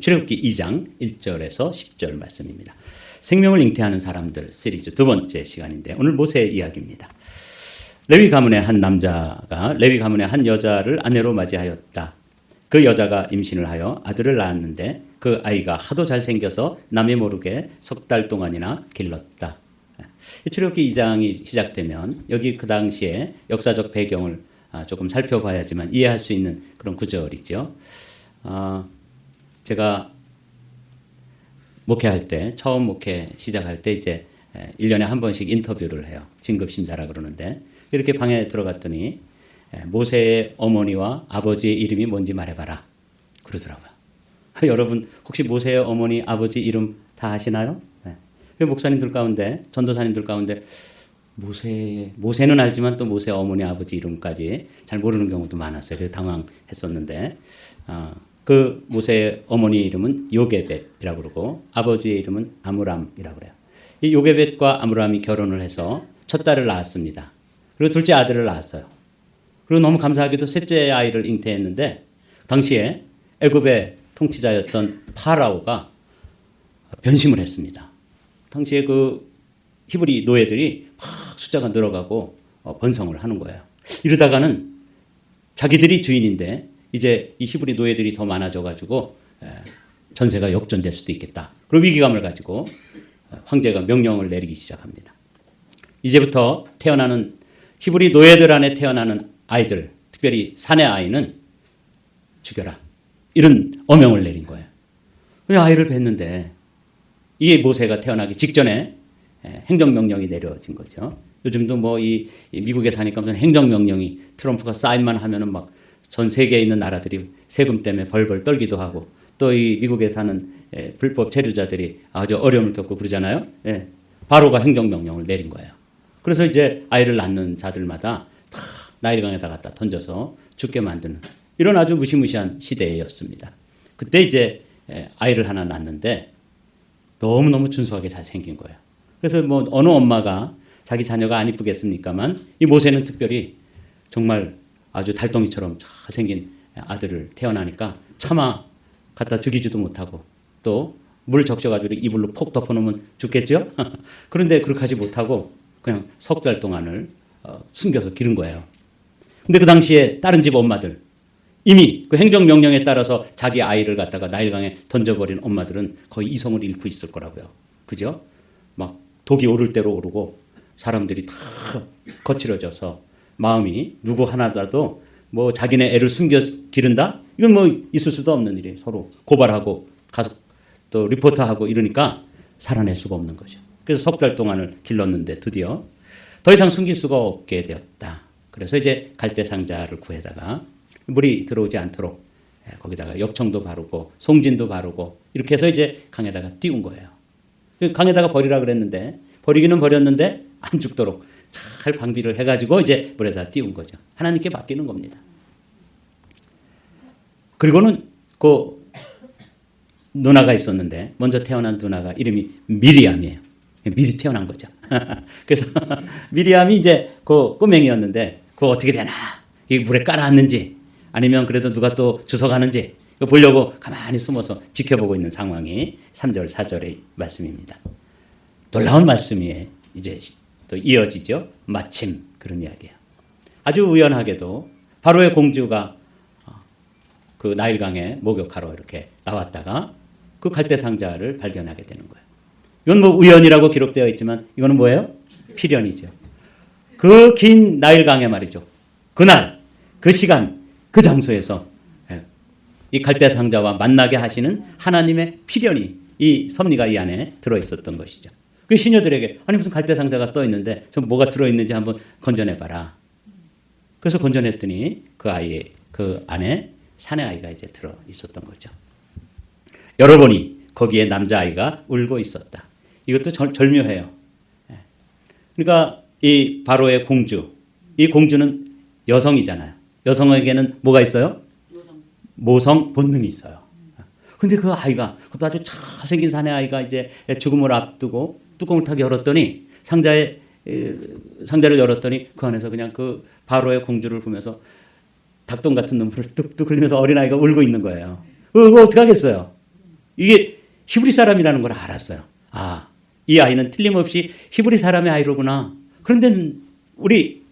출애굽기 2장 1절에서 10절 말씀입니다. 생명을 잉태하는 사람들 시리즈 두 번째 시간인데 오늘 모세의 이야기입니다. 레위 가문의 한 남자가 레위 가문의 한 여자를 아내로 맞이하였다. 그 여자가 임신을 하여 아들을 낳았는데 그 아이가 하도 잘생겨서 남이 모르게 석 달 동안이나 길렀다. 출애굽기 2장이 시작되면 여기 그 당시에 역사적 배경을 조금 살펴봐야지만 이해할 수 있는 그런 구절이죠. 제가 목회할 때 처음 목회 시작할 때 이제 1년에 한 번씩 인터뷰를 해요. 진급심사라 그러는데 이렇게 방에 들어갔더니 모세의 어머니와 아버지의 이름이 뭔지 말해봐라 그러더라고요. 여러분 혹시 모세의 어머니 아버지 이름 다 아시나요? 네. 목사님들 가운데 전도사님들 가운데 모세는 알지만 또 모세 어머니 아버지 이름까지 잘 모르는 경우도 많았어요. 그래서 당황했었는데 그 모세의 어머니 이름은 요게벳이라고 그러고 아버지의 이름은 아므람이라고 그래요. 이 요게벳과 아므람이 결혼을 해서 첫 딸을 낳았습니다. 그리고 둘째 아들을 낳았어요. 그리고 너무 감사하게도 셋째 아이를 잉태했는데 당시에 애굽의 통치자였던 파라오가 변심을 했습니다. 당시에 그 히브리 노예들이 막 숫자가 늘어가고 번성을 하는 거예요. 이러다가는 자기들이 주인인데 이제 이 히브리 노예들이 더 많아져가지고 전세가 역전될 수도 있겠다. 그럼 위기감을 가지고 황제가 명령을 내리기 시작합니다. 이제부터 태어나는 히브리 노예들 안에 태어나는 아이들, 특별히 사내 아이는 죽여라. 이런 어명을 내린 거예요. 아이를 뵀는데 이게 모세가 태어나기 직전에 행정명령이 내려진 거죠. 요즘도 뭐 이 미국에 사니까 무슨 행정명령이 트럼프가 사인만 하면은 막 전 세계에 있는 나라들이 세금 때문에 벌벌 떨기도 하고 또 이 미국에 사는 불법 체류자들이 아주 어려움을 겪고 그러잖아요. 바로가 행정명령을 내린 거예요. 그래서 이제 아이를 낳는 자들마다 다 나일강에다 갖다 던져서 죽게 만드는 이런 아주 무시무시한 시대였습니다. 그때 이제 아이를 하나 낳는데 너무너무 준수하게 잘생긴 거예요. 그래서 뭐 어느 엄마가 자기 자녀가 안 이쁘겠습니까만 이 모세는 특별히 정말 아주 달덩이처럼 잘생긴 아들을 태어나니까 차마 갖다 죽이지도 못하고 또 물 적셔가지고 이불로 폭 덮어놓으면 죽겠죠? 그런데 그렇게 하지 못하고 그냥 석 달 동안을 숨겨서 기른 거예요. 근데 그 당시에 다른 집 엄마들 이미 그 행정명령에 따라서 자기 아이를 갖다가 나일강에 던져버린 엄마들은 거의 이성을 잃고 있을 거라고요. 그죠? 막 독이 오를 대로 오르고 사람들이 다 거칠어져서 마음이 누구 하나라도 뭐 자기네 애를 숨겨 기른다? 이건 뭐 있을 수도 없는 일이에요. 서로 고발하고 가서 또 리포터하고 이러니까 살아낼 수가 없는 거죠. 그래서 석 달 동안을 길렀는데 드디어 더 이상 숨길 수가 없게 되었다. 그래서 이제 갈대상자를 구해다가 물이 들어오지 않도록 거기다가 엽청도 바르고 송진도 바르고 이렇게 해서 이제 강에다가 띄운 거예요. 강에다가 버리라 그랬는데 버리기는 버렸는데 안 죽도록 잘 방비를 해가지고 이제 물에다 띄운 거죠. 하나님께 맡기는 겁니다. 그리고는 그 누나가 있었는데 먼저 태어난 누나가 이름이 미리암이에요. 미리 태어난 거죠. 그래서 미리암이 이제 그 꼬맹이였는데 그거 어떻게 되나 이 물에 깔아놨는지 아니면 그래도 누가 또 주워가는지 보려고 가만히 숨어서 지켜보고 있는 상황이 3절 4절의 말씀입니다. 놀라운 말씀이 이제 또 이어지죠. 마침 그런 이야기예요. 아주 우연하게도 바로의 공주가 그 나일강에 목욕하러 이렇게 나왔다가 그 갈대상자를 발견하게 되는 거예요. 이건 뭐 우연이라고 기록되어 있지만 이거는 뭐예요? 필연이죠. 그 긴 나일강에 말이죠. 그날, 그 시간, 그 장소에서 이 갈대상자와 만나게 하시는 하나님의 필연이 이 섭리가 이 안에 들어있었던 것이죠. 그 시녀들에게 아니 무슨 갈대상자가 떠 있는데 좀 뭐가 들어있는지 한번 건져내봐라. 그래서 건져냈더니 그 안에 사내 아이가 이제 들어 있었던 거죠. 열어보니 거기에 남자아이가 울고 있었다. 이것도 절묘해요. 그러니까 이 바로의 공주, 이 공주는 여성이잖아요. 여성에게는 뭐가 있어요? 모성 본능이 있어요. 근데 그 아이가, 그것도 아주 잘생긴 사내 아이가 이제 죽음을 앞두고 뚜껑을 탁 열었더니 상자를 열었더니 그 안에서 그냥 그 바로의 공주를 보면서 닭똥 같은 눈물을 뚝뚝 흘리면서 어린아이가 울고 있는 거예요. 그거 어떻게 하겠어요? 이게 히브리 사람이라는 걸 알았어요. 아, 이 아이는 틀림없이 히브리 사람의 아이로구나. 그런데 우리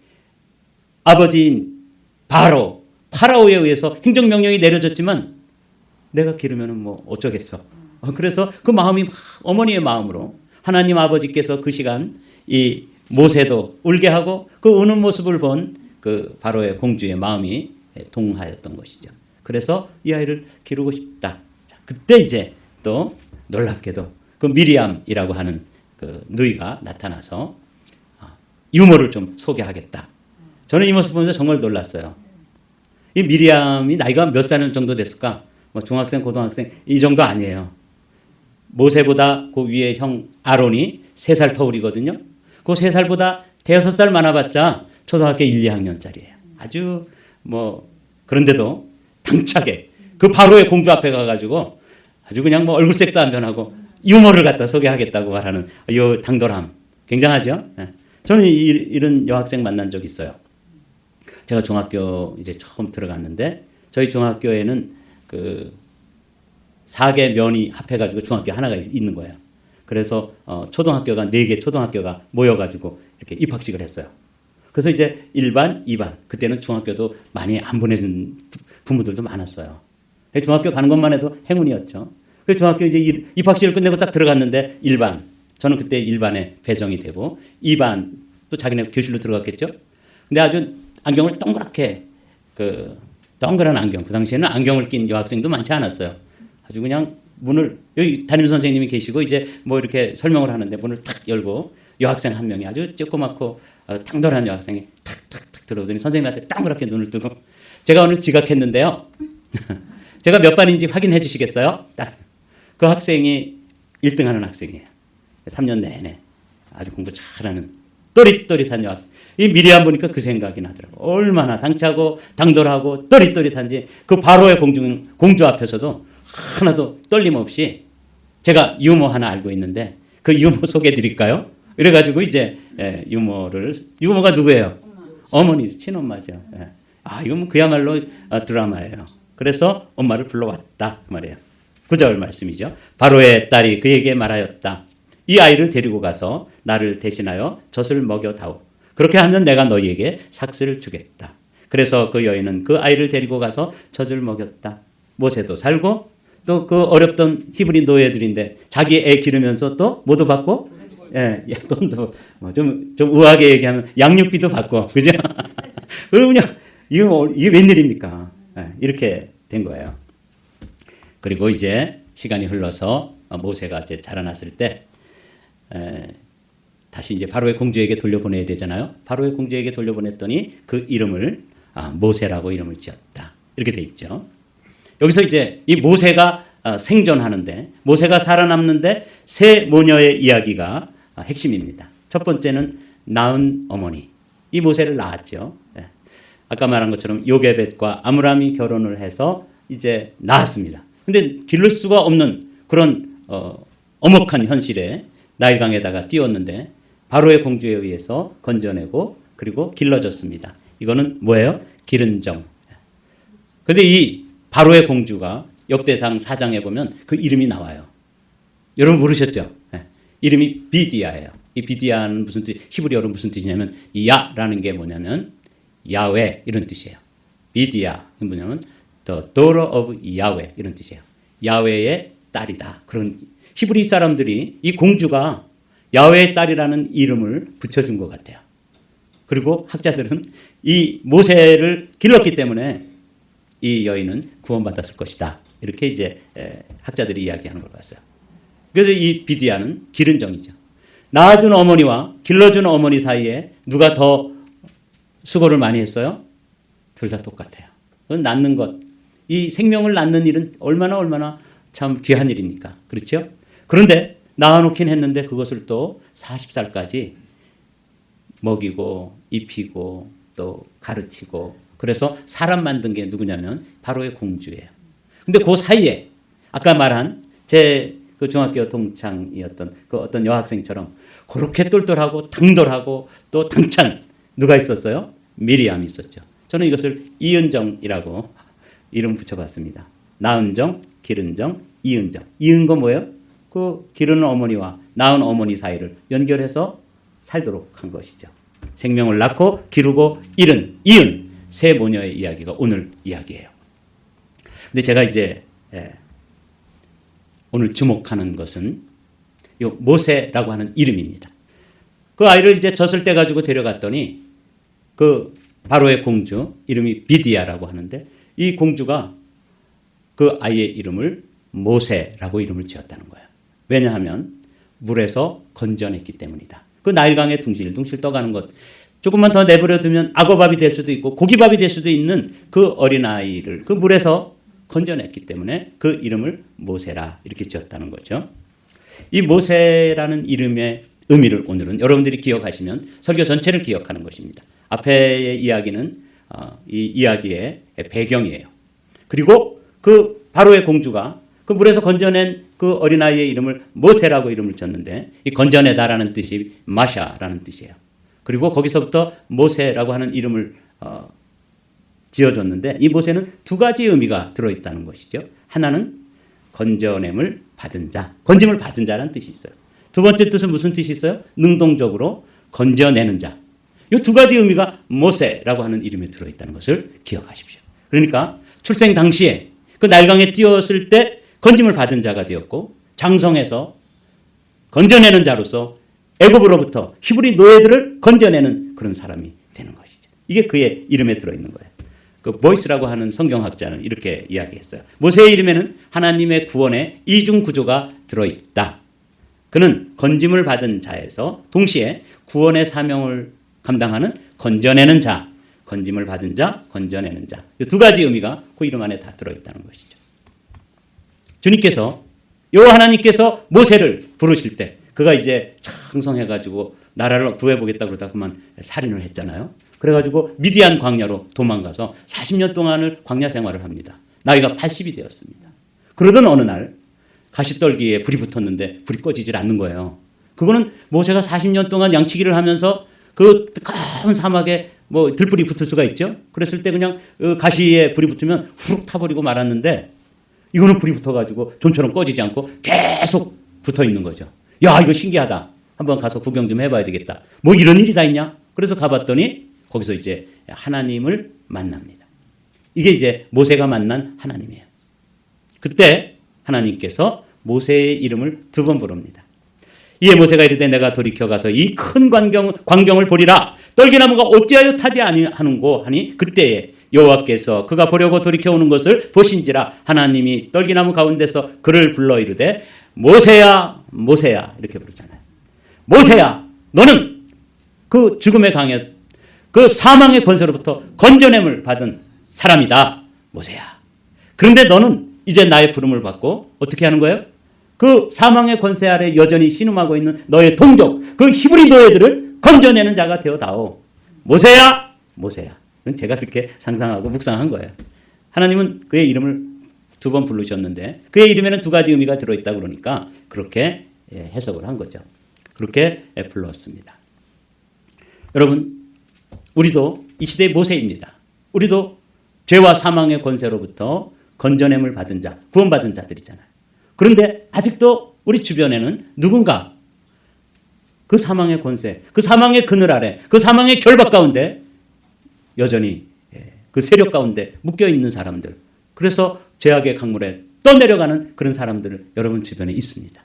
아버지인 파라오에 의해서 행정명령이 내려졌지만 내가 기르면 뭐 어쩌겠어. 그래서 그 마음이 어머니의 마음으로 하나님 아버지께서 그 시간 이 모세도 울게 하고 그 우는 모습을 본 그 바로의 공주의 마음이 동하였던 것이죠. 그래서 이 아이를 기르고 싶다. 자, 그때 이제 또 놀랍게도 그 미리암이라고 하는 그 누이가 나타나서 유모를 좀 소개하겠다. 저는 이 모습 보면서 정말 놀랐어요. 이 미리암이 나이가 몇 살 정도 됐을까? 뭐 중학생, 고등학생 이 정도 아니에요. 모세보다 그 위에 형 아론이 3살 터울이거든요. 그 3살보다 대여섯 살 많아봤자 초등학교 1, 2학년짜리예요. 아주 뭐 그런데도 당차게 그 바로의 공주 앞에 가가지고 아주 그냥 뭐 얼굴색도 안 변하고 유머를 갖다 소개하겠다고 말하는 이 당돌함 굉장하죠. 저는 이런 여학생 만난 적 있어요. 제가 중학교 이제 처음 들어갔는데 저희 중학교에는 그 4개 면이 합해가지고 중학교 하나가 있는 거예요. 그래서 초등학교가 4개 초등학교가 모여가지고 이렇게 입학식을 했어요. 그래서 이제 1반, 2반 그때는 중학교도 많이 안 보내준 부모들도 많았어요. 중학교 가는 것만 해도 행운이었죠. 그래서 중학교 이제 입학식을 끝내고 딱 들어갔는데 1반 저는 그때 1반에 배정이 되고 2반 또 자기네 교실로 들어갔겠죠. 근데 아주 안경을 동그랗게 그 동그란 안경 그 당시에는 안경을 낀 여학생도 많지 않았어요. 아주 그냥 문을 여기 담임 선생님이 계시고 이제 뭐 이렇게 설명을 하는데 문을 탁 열고 여학생 한 명이 아주 조그맣고 당돌한 여학생이 탁탁탁 들어오더니 선생님한테 동그랗게 눈을 뜨고 제가 오늘 지각했는데요. 제가 몇 반인지 확인해 주시겠어요? 딱 그 학생이 1등하는 학생이에요. 3년 내내 아주 공부 잘하는 또릿또릿한 여학생. 이 미리암 보니까 그 생각이 나더라고요. 얼마나 당차고 당돌하고 또릿또릿한지 그 바로의 공주 앞에서도 하나도 떨림 없이 제가 유머 하나 알고 있는데 그 유머 소개해 드릴까요? 이래가지고 이제 유머가 누구예요? 어머니 친엄마죠. 이건 그야말로 드라마예요. 그래서 엄마를 불러왔다 그 말이에요. 9절 말씀이죠. 바로의 딸이 그에게 말하였다. 이 아이를 데리고 가서 나를 대신하여 젖을 먹여다오. 그렇게 하면 내가 너희에게 삭스를 주겠다. 그래서 그 여인은 그 아이를 데리고 가서 젖을 먹였다. 모세도 살고 또 그 어렵던 히브리 노예들인데 자기 애 기르면서 또 뭐도 받고 돈도 좀 우아하게 얘기하면 양육비도 받고 그죠? 그러면 이게 웬일입니까? 이렇게 된 거예요. 그리고 이제 시간이 흘러서 모세가 이제 자라났을 때 다시 이제 바로의 공주에게 돌려보내야 되잖아요. 바로의 공주에게 돌려보냈더니 그 이름을 모세라고 이름을 지었다. 이렇게 돼 있죠. 여기서 이제 이 모세가 생존하는데 모세가 살아남는데 세 모녀의 이야기가 핵심입니다. 첫 번째는 낳은 어머니. 이 모세를 낳았죠. 아까 말한 것처럼 요게벳과 아므람이 결혼을 해서 이제 낳았습니다. 근데 기를 수가 없는 그런 엄혹한 현실에 나일강에다가 띄웠는데 바로의 공주에 의해서 건져내고 그리고 길러졌습니다. 이거는 뭐예요? 기른정. 그런데 이 바로의 공주가 역대상 4장에 보면 그 이름이 나와요. 여러분 모르셨죠? 이름이 비디아예요. 이 비디아는 무슨 뜻? 히브리어로 무슨 뜻이냐면 야라는 게 뭐냐면 야훼 이런 뜻이에요. 비디아 뭐냐면 the daughter of 야훼 이런 뜻이에요. 야훼의 딸이다. 그런 히브리 사람들이 이 공주가 야훼의 딸이라는 이름을 붙여준 것 같아요. 그리고 학자들은 이 모세를 길렀기 때문에 이 여인은 구원받았을 것이다. 이렇게 이제 학자들이 이야기하는 걸 봤어요. 그래서 이 비디아는 기른정이죠. 낳아준 어머니와 길러준 어머니 사이에 누가 더 수고를 많이 했어요? 둘 다 똑같아요. 낳는 것, 이 생명을 낳는 일은 얼마나 참 귀한 일입니까? 그렇죠? 그런데 낳아놓긴 했는데 그것을 또 40살까지 먹이고 입히고 또 가르치고 그래서 사람 만든 게 누구냐면 바로의 공주예요. 근데 그 사이에 아까 말한 제 그 중학교 동창이었던 그 어떤 여학생처럼 그렇게 똘똘하고 당돌하고 또 당찬 누가 있었어요? 미리암이 있었죠. 저는 이것을 이은정이라고 이름 붙여봤습니다. 나은정, 기른정, 이은정. 이은 거 뭐예요? 그 기르는 어머니와 낳은 어머니 사이를 연결해서 살도록 한 것이죠. 생명을 낳고 기르고 이은 세 모녀의 이야기가 오늘 이야기예요. 근데 제가 이제 오늘 주목하는 것은 이 모세라고 하는 이름입니다. 그 아이를 이제 젖을 때 가지고 데려갔더니 그 바로의 공주 이름이 비디아라고 하는데 이 공주가 그 아이의 이름을 모세라고 이름을 지었다는 거예요. 왜냐하면 물에서 건져냈기 때문이다. 그 나일강에 둥실둥실 떠가는 것 조금만 더 내버려 두면 악어밥이 될 수도 있고 고기밥이 될 수도 있는 그 어린아이를 그 물에서 건져냈기 때문에 그 이름을 모세라 이렇게 지었다는 거죠. 이 모세라는 이름의 의미를 오늘은 여러분들이 기억하시면 설교 전체를 기억하는 것입니다. 앞의 이야기는 이 이야기의 배경이에요. 그리고 그 바로의 공주가 그 물에서 건져낸 그 어린아이의 이름을 모세라고 이름을 졌는데 이 건져내다라는 뜻이 마샤라는 뜻이에요. 그리고 거기서부터 모세라고 하는 이름을 지어줬는데 이 모세는 두 가지 의미가 들어있다는 것이죠. 하나는 건져냄을 받은 자, 건짐을 받은 자라는 뜻이 있어요. 두 번째 뜻은 무슨 뜻이 있어요? 능동적으로 건져내는 자. 이 두 가지 의미가 모세라고 하는 이름에 들어있다는 것을 기억하십시오. 그러니까 출생 당시에 그 날강에 띄었을 때 건짐을 받은 자가 되었고 장성해서 건져내는 자로서 애굽으로부터 히브리 노예들을 건져내는 그런 사람이 되는 것이죠. 이게 그의 이름에 들어있는 거예요. 그 보이스라고 하는 성경학자는 이렇게 이야기했어요. 모세의 이름에는 하나님의 구원의 이중 구조가 들어있다. 그는 건짐을 받은 자에서 동시에 구원의 사명을 감당하는 건져내는 자, 건짐을 받은 자, 건져내는 자. 이 두 가지 의미가 그 이름 안에 다 들어있다는 것이죠. 주님께서 여호와 하나님께서 모세를 부르실 때 그가 이제 창성해가지고 나라를 구해보겠다 그러다 그만 살인을 했잖아요. 그래가지고 미디안 광야로 도망가서 40년 동안을 광야 생활을 합니다. 나이가 80이 되었습니다. 그러던 어느 날 가시떨기에 불이 붙었는데 불이 꺼지질 않는 거예요. 그거는 모세가 40년 동안 양치기를 하면서 그 뜨거운 사막에 뭐 들불이 붙을 수가 있죠. 그랬을 때 그냥 가시에 불이 붙으면 후룩 타버리고 말았는데 이거는 불이 붙어가지고 좀처럼 꺼지지 않고 계속 붙어 있는 거죠. 야, 이거 신기하다. 한번 가서 구경 좀 해봐야 되겠다. 뭐 이런 일이 다 있냐? 그래서 가봤더니 거기서 이제 하나님을 만납니다. 이게 이제 모세가 만난 하나님이에요. 그때 하나님께서 모세의 이름을 두 번 부릅니다. 이에 모세가 이르되 내가 돌이켜 가서 이 큰 광경을 보리라. 떨기나무가 어찌하여 타지 아니하는고 하니 그때에 여호와께서 그가 보려고 돌이켜 오는 것을 보신지라 하나님이 떨기나무 가운데서 그를 불러 이르되 모세야 모세야 이렇게 부르잖아요. 모세야 너는 그 죽음의 강에 그 사망의 권세로부터 건져냄을 받은 사람이다. 모세야. 그런데 너는 이제 나의 부름을 받고 어떻게 하는 거예요? 그 사망의 권세 아래 여전히 신음하고 있는 너의 동족 그 히브리 노예들을 건져내는 자가 되어다오. 모세야 모세야. 제가 그렇게 상상하고 묵상한 거예요. 하나님은 그의 이름을 두 번 부르셨는데 그의 이름에는 두 가지 의미가 들어있다 그러니까 그렇게 해석을 한 거죠. 그렇게 불렀습니다. 여러분 우리도 이 시대의 모세입니다. 우리도 죄와 사망의 권세로부터 건져냄을 받은 자, 구원받은 자들이잖아요. 그런데 아직도 우리 주변에는 누군가 그 사망의 권세, 그 사망의 그늘 아래, 그 사망의 결박 가운데 여전히 그 세력 가운데 묶여있는 사람들, 그래서 죄악의 강물에 떠내려가는 그런 사람들 여러분 주변에 있습니다.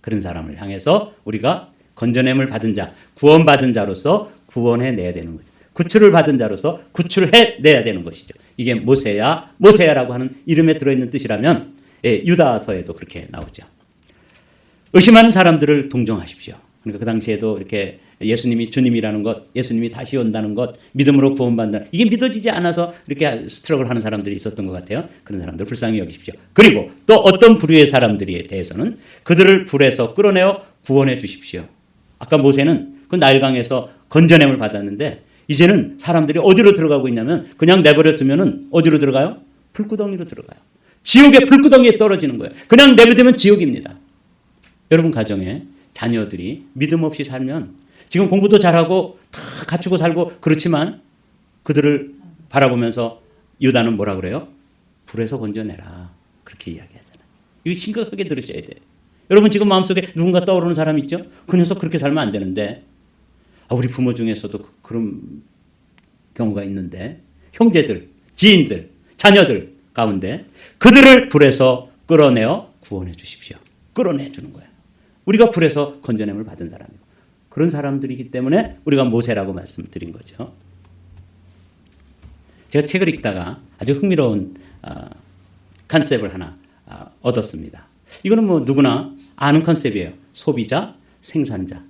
그런 사람을 향해서 우리가 건져냄을 받은 자, 구원받은 자로서 구원해내야 되는 거죠. 구출을 받은 자로서 구출해내야 되는 것이죠. 이게 모세야, 모세야라고 하는 이름에 들어있는 뜻이라면 유다서에도 그렇게 나오죠. 의심하는 사람들을 동정하십시오. 그러니까 그 당시에도 이렇게 예수님이 주님이라는 것, 예수님이 다시 온다는 것, 믿음으로 구원받는다. 이게 믿어지지 않아서 이렇게 스트럭을 하는 사람들이 있었던 것 같아요. 그런 사람들 불쌍히 여기십시오. 그리고 또 어떤 부류의 사람들에 대해서는 그들을 불에서 끌어내어 구원해 주십시오. 아까 모세는 그 나일강에서 건져냄을 받았는데 이제는 사람들이 어디로 들어가고 있냐면 그냥 내버려 두면은 어디로 들어가요? 불구덩이로 들어가요. 지옥의 불구덩이에 떨어지는 거예요. 그냥 내버려두면 지옥입니다. 여러분 가정에 자녀들이 믿음 없이 살면 지금 공부도 잘하고 다 갖추고 살고 그렇지만 그들을 바라보면서 유다는 뭐라 그래요? 불에서 건져내라. 그렇게 이야기하잖아요. 이거 심각하게 들으셔야 돼요. 여러분 지금 마음속에 누군가 떠오르는 사람 있죠? 그 녀석 그렇게 살면 안 되는데, 우리 부모 중에서도 그런 경우가 있는데, 형제들, 지인들, 자녀들 가운데 그들을 불에서 끌어내어 구원해 주십시오. 끌어내 주는 거예요. 우리가 불에서 건져냄을 받은 사람이고, 그런 사람들이기 때문에 우리가 모세라고 말씀드린 거죠. 제가 책을 읽다가 아주 흥미로운 컨셉을 하나 얻었습니다. 이거는 뭐 누구나 아는 컨셉이에요. 소비자, 생산자.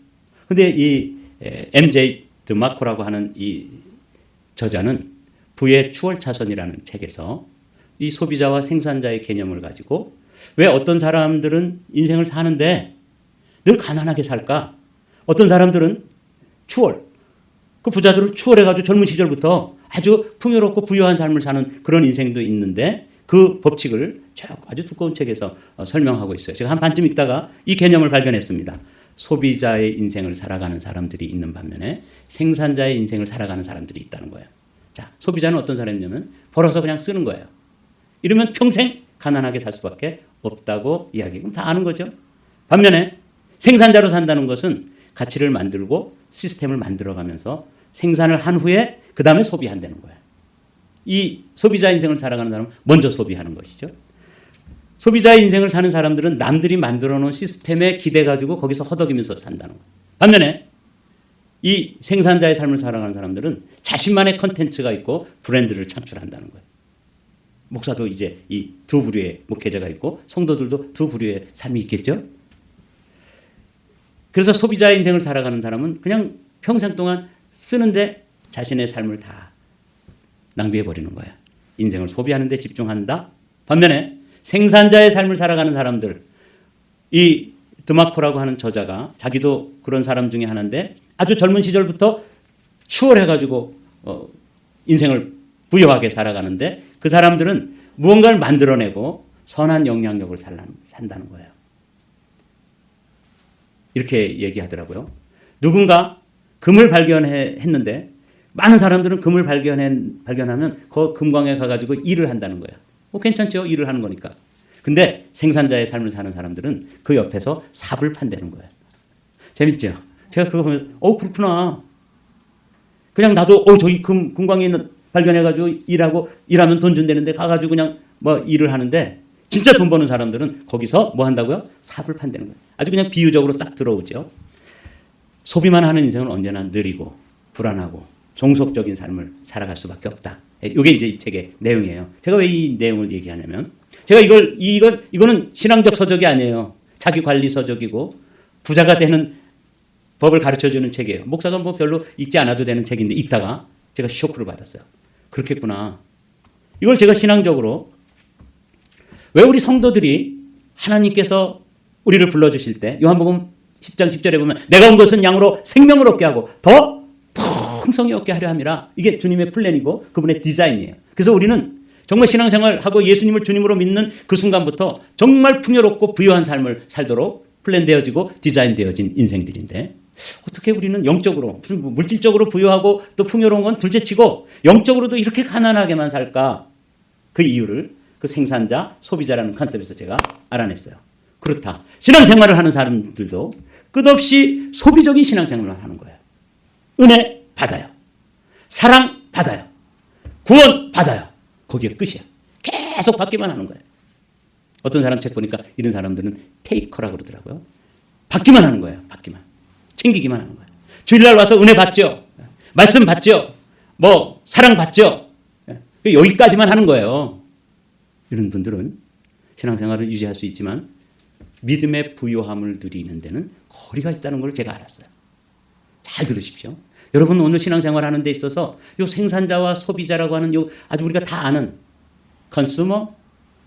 근데 이 MJ 드마코라고 하는 이 저자는 부의 추월차선이라는 책에서 이 소비자와 생산자의 개념을 가지고 왜 어떤 사람들은 인생을 사는데 늘 가난하게 살까? 어떤 사람들은 추월, 그 부자들을 추월해가지고 젊은 시절부터 아주 풍요롭고 부유한 삶을 사는 그런 인생도 있는데 그 법칙을 아주 두꺼운 책에서 설명하고 있어요. 제가 한 반쯤 읽다가 이 개념을 발견했습니다. 소비자의 인생을 살아가는 사람들이 있는 반면에 생산자의 인생을 살아가는 사람들이 있다는 거예요. 자, 소비자는 어떤 사람이냐면 벌어서 그냥 쓰는 거예요. 이러면 평생 가난하게 살 수밖에 없다고 이야기해요. 다 아는 거죠. 반면에 생산자로 산다는 것은 가치를 만들고 시스템을 만들어가면서 생산을 한 후에 그 다음에 소비한다는 거예요. 이 소비자 인생을 살아가는 사람은 먼저 소비하는 것이죠. 소비자의 인생을 사는 사람들은 남들이 만들어 놓은 시스템에 기대가지고 거기서 허덕이면서 산다는 거예요. 반면에 이 생산자의 삶을 살아가는 사람들은 자신만의 컨텐츠가 있고 브랜드를 창출한다는 거예요. 목사도 이제 이 두 부류의 목회자가 있고 성도들도 두 부류의 삶이 있겠죠. 그래서 소비자의 인생을 살아가는 사람은 그냥 평생 동안 쓰는데 자신의 삶을 다 낭비해 버리는 거예요. 인생을 소비하는 데 집중한다. 반면에 생산자의 삶을 살아가는 사람들, 이 드마코라고 하는 저자가 자기도 그런 사람 중에 하나인데 아주 젊은 시절부터 추월해가지고 인생을 부유하게 살아가는데 그 사람들은 무언가를 만들어내고 선한 영향력을 산다는 거예요. 이렇게 얘기하더라고요. 누군가 금을 발견했는데 많은 사람들은 금을 발견하면 그 금광에 가가지고 일을 한다는 거예요. 괜찮죠? 일을 하는 거니까. 근데 생산자의 삶을 사는 사람들은 그 옆에서 삽을 판다는 거예요. 재밌죠? 제가 그거 보면 그렇구나. 그냥 나도 저기 금광에 발견해가지고 일하면 돈 준다는데 가가지고 그냥 뭐 일을 하는데 진짜 돈 버는 사람들은 거기서 뭐 한다고요? 삽을 판다는 거예요. 아주 그냥 비유적으로 딱 들어오죠. 소비만 하는 인생은 언제나 느리고 불안하고 종속적인 삶을 살아갈 수밖에 없다. 이게 이제 이 책의 내용이에요. 제가 왜 이 내용을 얘기하냐면 제가 이거는 신앙적 서적이 아니에요. 자기 관리 서적이고 부자가 되는 법을 가르쳐주는 책이에요. 목사가 뭐 별로 읽지 않아도 되는 책인데 읽다가 제가 쇼크를 받았어요. 그렇겠구나. 이걸 제가 신앙적으로 왜 우리 성도들이 하나님께서 우리를 불러주실 때 요한복음 10장 10절에 보면 내가 온 것은 양으로 생명을 얻게 하고 더 풍성히 얻게 하려 함이라. 이게 주님의 플랜이고 그분의 디자인이에요. 그래서 우리는 정말 신앙생활하고 예수님을 주님으로 믿는 그 순간부터 정말 풍요롭고 부유한 삶을 살도록 플랜되어지고 디자인되어진 인생들인데 어떻게 우리는 영적으로 무슨 물질적으로 부유하고 또 풍요로운 건 둘째치고 영적으로도 이렇게 가난하게만 살까? 그 이유를 그 생산자, 소비자라는 컨셉에서 제가 알아냈어요. 그렇다. 신앙생활을 하는 사람들도 끝없이 소비적인 신앙생활을 하는 거예요. 은혜 받아요. 사랑 받아요. 구원 받아요. 거기에 끝이야. 계속 받기만 하는 거예요. 어떤 사람 책 보니까 이런 사람들은 테이커라고 그러더라고요. 받기만 하는 거예요. 받기만. 챙기기만 하는 거예요. 주일날 와서 은혜 받죠. 말씀 받죠. 뭐 사랑 받죠. 여기까지만 하는 거예요. 이런 분들은 신앙생활을 유지할 수 있지만 믿음의 부요함을 누리는 데는 거리가 있다는 걸 제가 알았어요. 잘 들으십시오. 여러분 오늘 신앙생활 하는 데 있어서 요 생산자와 소비자라고 하는 요 아주 우리가 다 아는 컨슈머,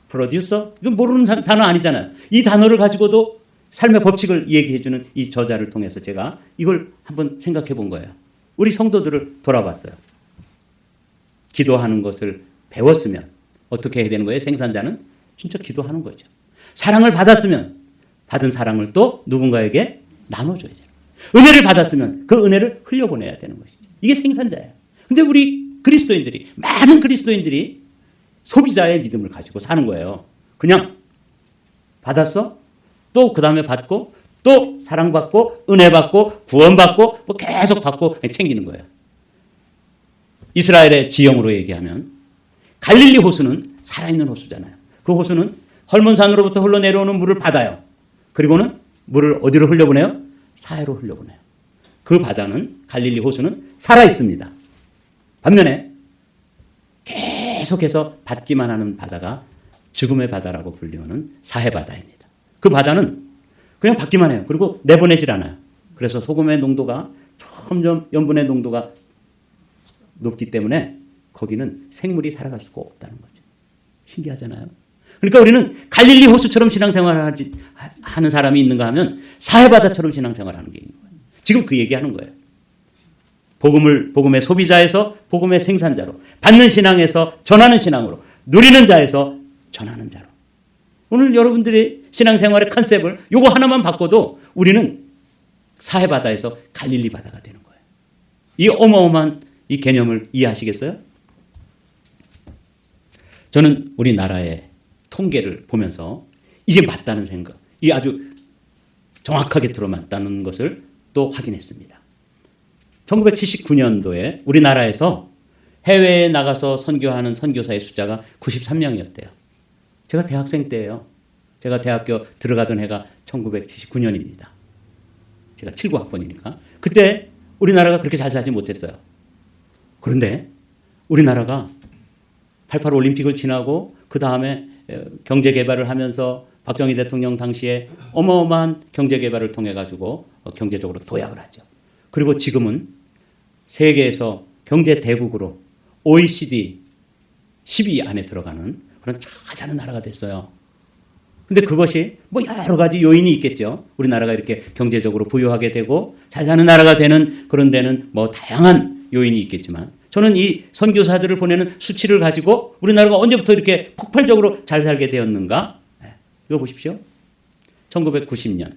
프로듀서 이건 모르는 단어 아니잖아요. 이 단어를 가지고도 삶의 법칙을 얘기해 주는 이 저자를 통해서 제가 이걸 한번 생각해 본 거예요. 우리 성도들을 돌아봤어요. 기도하는 것을 배웠으면 어떻게 해야 되는 거예요? 생산자는 진짜 기도하는 거죠. 사랑을 받았으면 받은 사랑을 또 누군가에게 나눠줘야 돼요. 은혜를 받았으면 그 은혜를 흘려보내야 되는 것이죠. 이게 생산자예요. 근데 우리 그리스도인들이 많은 그리스도인들이 소비자의 믿음을 가지고 사는 거예요. 그냥 받았어? 또 그 다음에 받고 또 사랑받고 은혜받고 구원받고 뭐 계속 받고 챙기는 거예요. 이스라엘의 지형으로 얘기하면 갈릴리 호수는 살아있는 호수잖아요. 그 호수는 헐몬산으로부터 흘러내려오는 물을 받아요. 그리고는 물을 어디로 흘려보내요? 사해로 흘려보내요. 그 바다는 갈릴리 호수는 살아있습니다. 반면에 계속해서 받기만 하는 바다가 죽음의 바다라고 불리우는 사해 바다입니다. 그 바다는 그냥 받기만 해요. 그리고 내보내질 않아요. 그래서 소금의 농도가 점점 염분의 농도가 높기 때문에 거기는 생물이 살아갈 수가 없다는 거죠. 신기하잖아요. 그러니까 우리는 갈릴리 호수처럼 신앙생활을 하는 사람이 있는가 하면 사해바다처럼 신앙생활을 하는 게 있는 거예요. 지금 그 얘기하는 거예요. 복음의 소비자에서 복음의 생산자로, 받는 신앙에서 전하는 신앙으로, 누리는 자에서 전하는 자로. 오늘 여러분들의 신앙생활의 컨셉을 요거 하나만 바꿔도 우리는 사해바다에서 갈릴리 바다가 되는 거예요. 이 어마어마한 이 개념을 이해하시겠어요? 저는 우리나라의 통계를 보면서 이게 맞다는 생각, 이게 아주 정확하게 들어맞다는 것을 또 확인했습니다. 1979년도에 우리나라에서 해외에 나가서 선교하는 선교사의 숫자가 93명이었대요. 제가 대학생 때예요. 제가 대학교 들어가던 해가 1979년입니다. 제가 79학번이니까. 그때 우리나라가 그렇게 잘 살지 못했어요. 그런데 우리나라가 88 올림픽을 지나고 그 다음에 경제 개발을 하면서 박정희 대통령 당시에 어마어마한 경제 개발을 통해 가지고 경제적으로 도약을 하죠. 그리고 지금은 세계에서 경제 대국으로 OECD 10위 안에 들어가는 그런 잘하는 나라가 됐어요. 근데 그것이 뭐 여러 가지 요인이 있겠죠. 우리나라가 이렇게 경제적으로 부유하게 되고 잘 사는 나라가 되는 그런 데는 뭐 다양한 요인이 있겠지만 저는 이 선교사들을 보내는 수치를 가지고 우리나라가 언제부터 이렇게 폭발적으로 잘 살게 되었는가? 이거 보십시오. 1990년,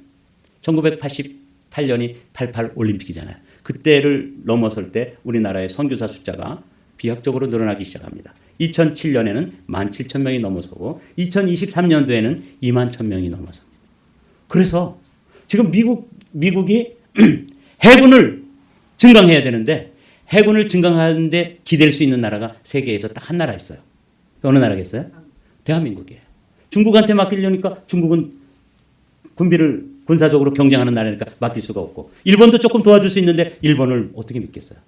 1988년이 88 올림픽이잖아요. 그때를 넘어설 때 우리나라의 선교사 숫자가 비약적으로 늘어나기 시작합니다. 2007년에는 17,000명이 넘어서고 2023년도에는 21,000명이 넘어섭니다. 그래서 지금 미국이 해군을 증강해야 되는데 해군을 증강하는데 기댈 수 있는 나라가 세계에서 딱 한 나라 있어요. 어느 나라겠어요? 대한민국이에요. 중국한테 맡기려니까 중국은 군비를 군사적으로 경쟁하는 나라니까 맡길 수가 없고 일본도 조금 도와줄 수 있는데 일본을 어떻게 믿겠어요?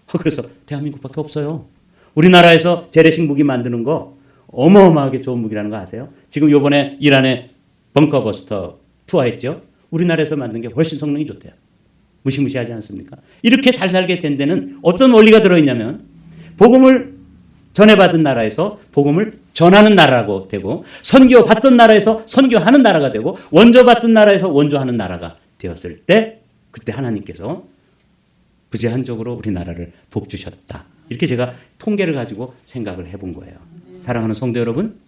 그래서 대한민국밖에 없어요. 우리나라에서 재래식 무기 만드는 거 어마어마하게 좋은 무기라는 거 아세요? 지금 요번에 이란에 벙커버스터 투하했죠? 우리나라에서 만든 게 훨씬 성능이 좋대요. 무시무시하지 않습니까? 이렇게 잘 살게 된 데는 어떤 원리가 들어있냐면 복음을 전해받은 나라에서 복음을 전하는 나라고 되고 선교받던 나라에서 선교하는 나라가 되고 원조받던 나라에서 원조하는 나라가 되었을 때 그때 하나님께서 부재한적으로 우리나라를 복주셨다. 이렇게 제가 통계를 가지고 생각을 해본 거예요. 사랑하는 성도 여러분,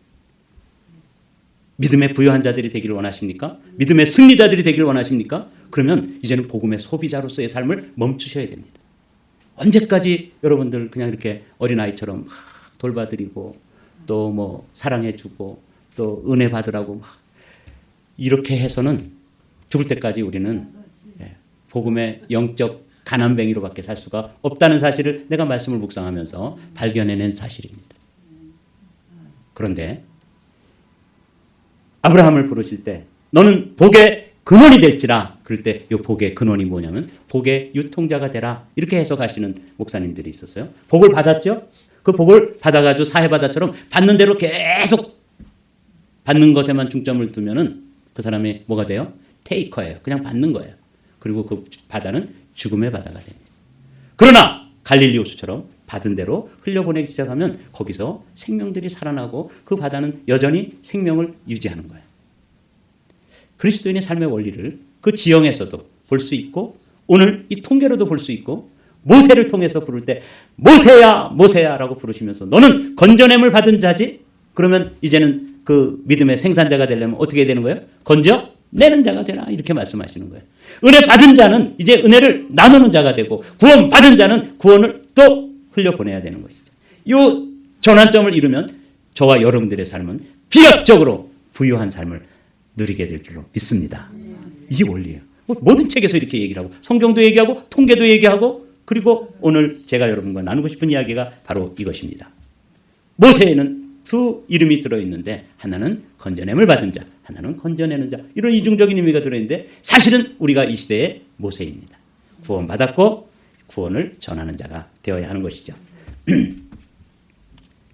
믿음의 부유한 자들이 되기를 원하십니까? 믿음의 승리자들이 되기를 원하십니까? 그러면 이제는 복음의 소비자로서의 삶을 멈추셔야 됩니다. 언제까지 여러분들 그냥 이렇게 어린아이처럼 막 돌봐드리고 또 뭐 사랑해주고 또 은혜 받으라고 막 이렇게 해서는 죽을 때까지 우리는 복음의 영적 가난뱅이로밖에 살 수가 없다는 사실을 내가 말씀을 묵상하면서 발견해낸 사실입니다. 그런데 아브라함을 부르실 때 너는 복의 근원이 될지라 그럴 때 이 복의 근원이 뭐냐면 복의 유통자가 되라 이렇게 해석하시는 목사님들이 있었어요. 복을 받았죠? 그 복을 받아가지고 사해바다처럼 받는 대로 계속 받는 것에만 중점을 두면은 그 사람이 뭐가 돼요? 테이커예요. 그냥 받는 거예요. 그리고 그 바다는 죽음의 바다가 됩니다. 그러나 갈릴리 호수처럼 받은 대로 흘려보내기 시작하면 거기서 생명들이 살아나고 그 바다는 여전히 생명을 유지하는 거예요. 그리스도인의 삶의 원리를 그 지형에서도 볼 수 있고 오늘 이 통계로도 볼 수 있고 모세를 통해서 부를 때 모세야 모세야 라고 부르시면서 너는 건져냄을 받은 자지? 그러면 이제는 그 믿음의 생산자가 되려면 어떻게 되는 거예요? 건져내는 자가 되라 이렇게 말씀하시는 거예요. 은혜 받은 자는 이제 은혜를 나누는 자가 되고 구원 받은 자는 구원을 또 흘려보내야 되는 것이죠. 이 전환점을 이루면 저와 여러분들의 삶은 비약적으로 부유한 삶을 누리게 될 줄로 믿습니다. 이게 원리예요. 모든 책에서 이렇게 얘기를 하고 성경도 얘기하고 통계도 얘기하고 그리고 오늘 제가 여러분과 나누고 싶은 이야기가 바로 이것입니다. 모세에는 두 이름이 들어있는데 하나는 건져냄을 받은 자, 하나는 건져내는 자, 이런 이중적인 의미가 들어있는데 사실은 우리가 이 시대의 모세입니다. 구원받았고 구원을 전하는 자가 되어야 하는 것이죠.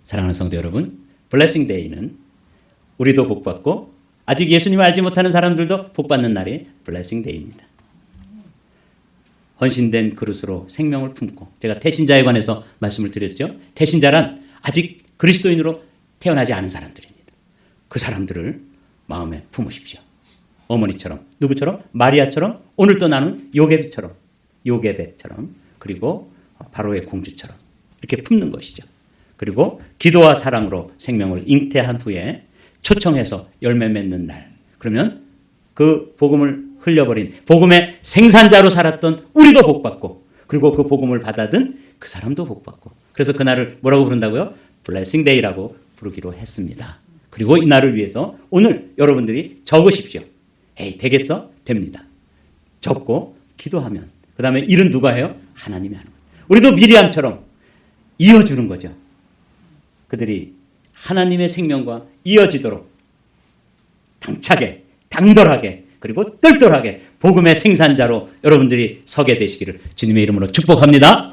사랑하는 성도 여러분, 블레싱 데이는 우리도 복받고 아직 예수님을 알지 못하는 사람들도 복받는 날이 블레싱 데이입니다. 헌신된 그릇으로 생명을 품고, 제가 태신자에 관해서 말씀을 드렸죠. 태신자란 아직 그리스도인으로 태어나지 않은 사람들입니다. 그 사람들을 마음에 품으십시오. 어머니처럼, 누구처럼? 마리아처럼, 오늘 또 나는 요게벳처럼, 그리고 바로의 공주처럼 이렇게 품는 것이죠. 그리고 기도와 사랑으로 생명을 잉태한 후에 초청해서 열매 맺는 날, 그러면 그 복음을 흘려버린 복음의 생산자로 살았던 우리도 복받고, 그리고 그 복음을 받아든 그 사람도 복받고, 그래서 그날을 뭐라고 부른다고요? 블레싱 데이라고 부르기로 했습니다. 그리고 이 날을 위해서 오늘 여러분들이 적으십시오. 에이, 되겠어? 됩니다. 적고 기도하면, 그 다음에 일은 누가 해요? 하나님이 하는 거예요. 우리도 미리암처럼 이어주는 거죠. 그들이 하나님의 생명과 이어지도록 당차게, 당돌하게, 그리고 똘똘하게 복음의 생산자로 여러분들이 서게 되시기를 주님의 이름으로 축복합니다.